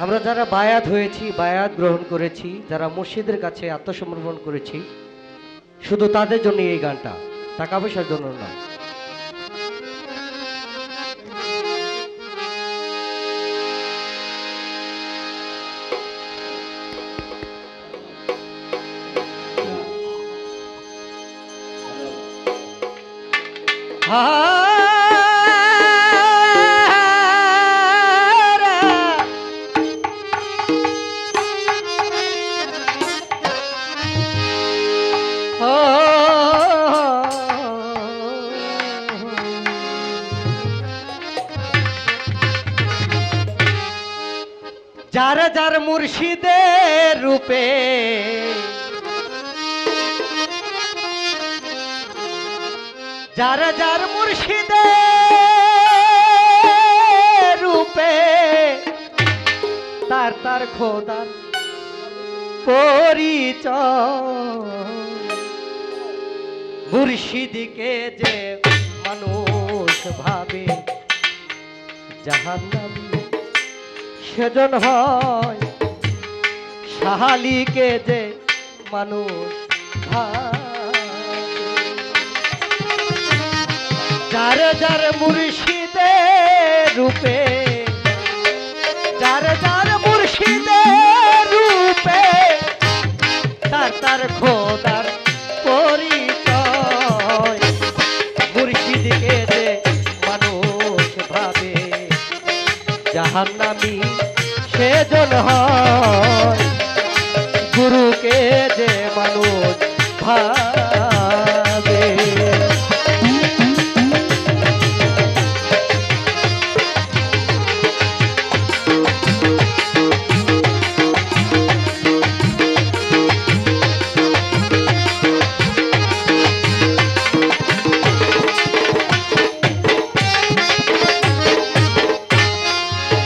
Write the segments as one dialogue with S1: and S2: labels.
S1: আমরা যারা বায়াত হয়েছি, বায়াত গ্রহণ করেছি, যারা মুর্শিদের কাছে আত্মসমর্পণ করেছি, শুধু তাদের জন্য এই গানটা, টাকা পয়সার জন্য না। যার যার মুর্শিদের রূপে যার যার মুর্শিদের রূপে তার তার খোদার পরিচয়। মুর্শিদকে যে মানুষ ভাবে জাহান্নামী সেজন হয়, শাহালিকে যে মানুষ যার যার মুর্শিদের রূপে যার যার মুর্শিদের রূপে তার তার খোদার পরিচয়। মুর্শিদকে যে মানুষ ভাবে জাহান্নামী সেজন হয়, গুরুকে যে মানুষ ভাবে।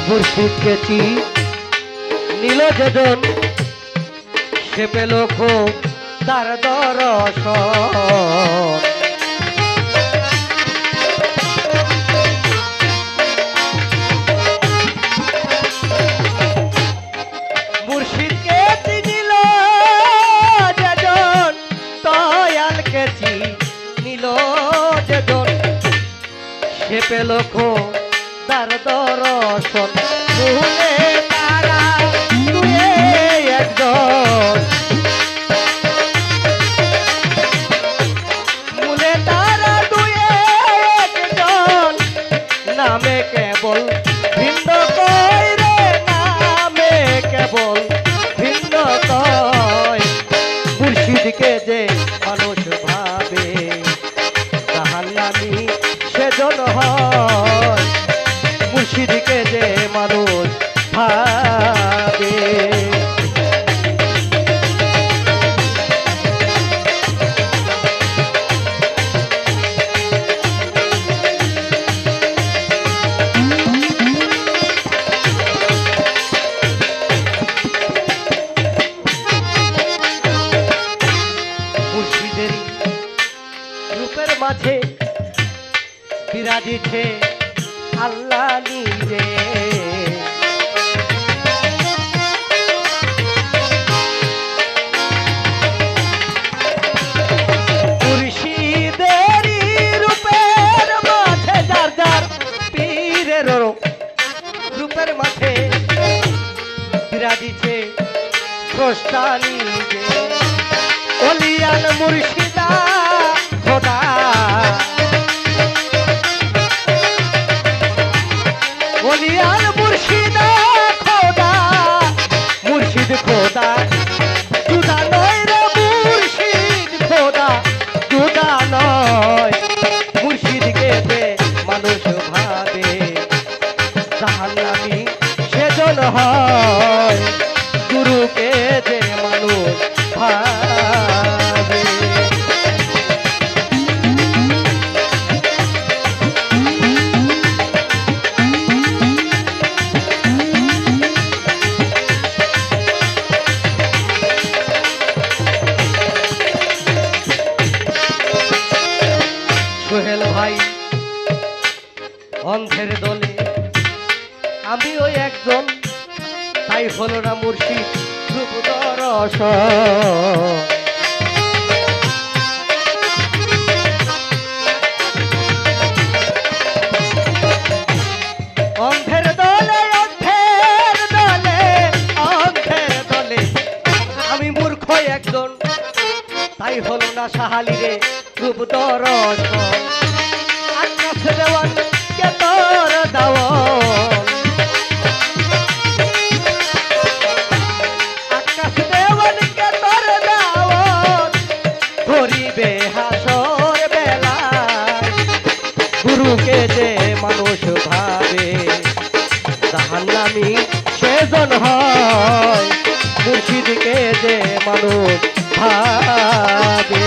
S1: মুর্শিদকে নিল যেজন সে পেল খুব তার দর্শন। মুর্শিদকে নিল যেজন দয়ালকে নিল যেজন সে পেল খুব তার দর্শন। ভুলে তারা তুই একজন, ভুলে তারা তুই একজন, নামে কেবল ভিন্ন কয় রে, নামে কেবল ভিন্ন কয়। মুর্শিদকে যে মানুষ ভাবে জাহান্নামী সেজন হয়, মুর্শিদকে যে মানুষ ভাবে। মুর্শিদের রূপের মাঝে বিরাজিছে আল্লাহ নিজে। মুর্শিদের রূপের মাঝে যার যার পীরের রূপের মাঝে বিরাজিছে স্রষ্টা নিজে। ওলিয়াল মুর্শিদা খোদা, ওলিয়াল মুর্শিদা খোদা, মুর্শিদ খোদা জুদা নয় রে, মুর্শিদ খোদা জুদা নয়। মুর্শিদকে যে মানুষ ভাবে জাহান্নামী সেজন হয়, গুরুকে যে মানুষ ভাবে। সোহেল ভাই অন্ধের দলে আমিও একজন তাই হলো না মুর্শিদ রূপ দর্শন। অন্ধের দলে অন্ধের দলে অন্ধের দলে আমি মূর্খ একজন, তাই হলো না সাহালিরে রূপ দর্শন। আকাশ দেওয়ান কে তোর দাওয়ান, আকাশ দেওয়ান কে তোর দাওয়ান, ধরিবে হাসর বেলায় গুরুকে যে মানুষ ভাবে জাহান্নামী সেজন হয়, মুর্শিদকে যে মানুষ ভাবে।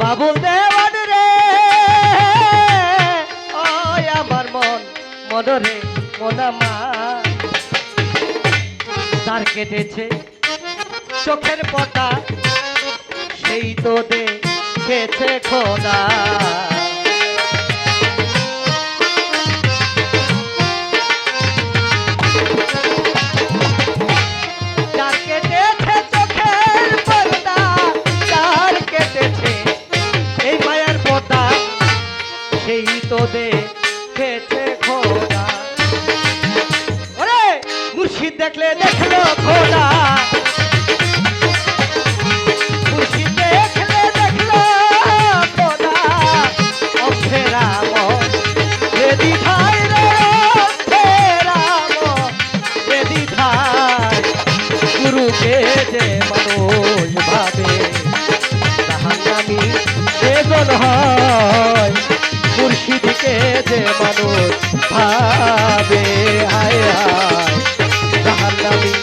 S1: বাবুল দেওয়ান রে ওই আমার মন মনরে মনামা, তার কেটেছে চোখের পটা সেই তো দেখেছে খোদা। যার কেটেছে চোখের পর্দা, যার কেটেছে এই মায়ার পর্দা সেই তো দেখেছে খোদা। ওরে মুর্শিদ দেখলে দেখলো খোদা, মুর্শিদ দেখলে দেখলো খোদা। অন্ধেরা মন রে দ্বিধায় রে, অন্ধেরা মন রে দ্বিধায় গুরুকে যে মানুষ ভাবে জাহান্নামী সেজন হয়, মুর্শিদকে যে মানুষ ভাবে হায় হায় জাহান্নামী।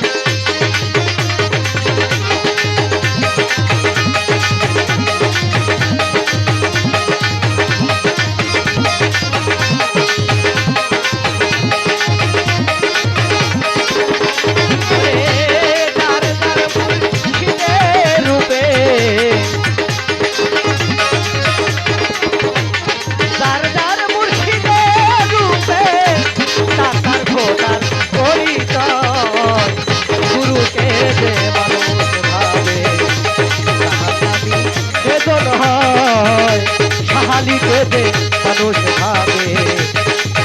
S1: সাহালিকে যে মানুষ ভাবে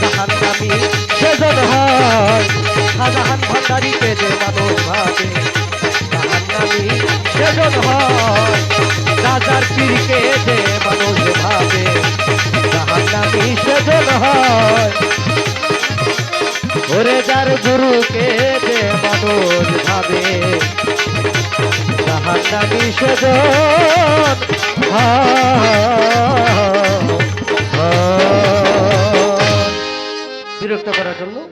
S1: জাহান্নামী সেজন হয়, শাহজাহান ভান্ডারীকে যে মানুষ ভাবে জাহান্নামী সেজন হয়, রাজার পীরকে যে মানুষ ভাবে জাহান্নামী সেজন হয়। ওরে যার গুরুকে যে মানুষ ভাবে জাহান্নামী সেজন বিরক্ত করার জন্য